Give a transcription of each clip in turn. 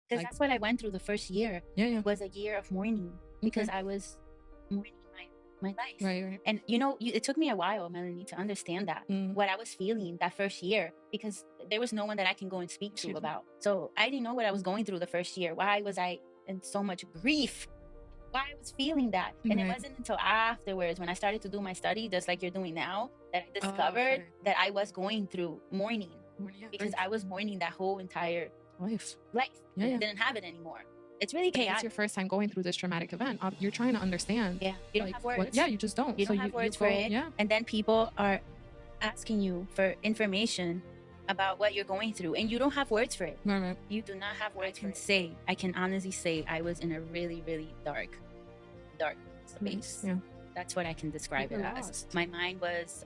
Because that's what I went through the first year. Was a year of mourning because I was mourning my life. Right. And it took me a while, Melanie, to understand that what I was feeling that first year, because there was no one that I can go and speak to about. So I didn't know what I was going through the first year. Why was I in so much grief? Why I was feeling that. And it wasn't until afterwards, when I started to do my study, just like you're doing now, that I discovered that I was going through mourning. Because I was mourning that whole entire life. I didn't have it anymore. It's really chaotic. It's your first time going through this traumatic event. You're trying to understand. Yeah, you don't have words. You just don't. You don't have words for it. Yeah. And then people are asking you for information about what you're going through, and you don't have words for it. Right. You do not have words I can honestly say I was in a really, really dark space. Yeah. That's what I can describe it as. My mind was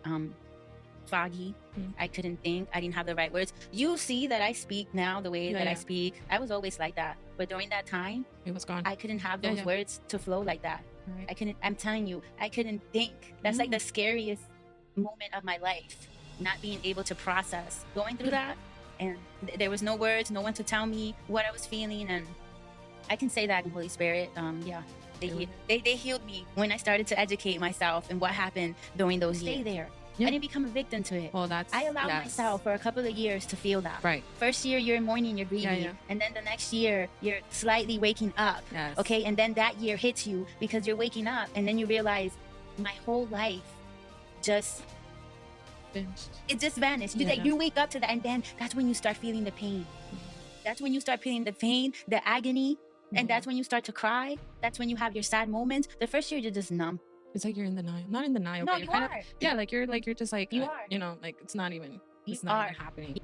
foggy. I couldn't think. I didn't have the right words. You see that I speak now the way that I speak. I was always like that. But during that time, it was gone. I couldn't have those words to flow like that. Right. I'm telling you, I couldn't think. That's like the scariest moment of my life. Not being able to process going through that. And there was no words, no one to tell me what I was feeling. And I can say that in Holy Spirit, they healed me when I started to educate myself and what happened during those years. Stay there. I didn't become a victim to it. Well, I allowed myself for a couple of years to feel that. Right. First year, you're in mourning, you're grieving. And then the next year, you're slightly waking up. Yes. Okay. And then that year hits you because you're waking up. And then you realize my whole life just vanished. You wake up to that. And then that's when you start feeling the pain. That's when you start feeling the pain, the agony. And that's when you start to cry. That's when you have your sad moments. The first year, you're just numb. It's like you're in denial. Not in denial. No, but you you're are. Like you're just like, you are. Like it's not even happening.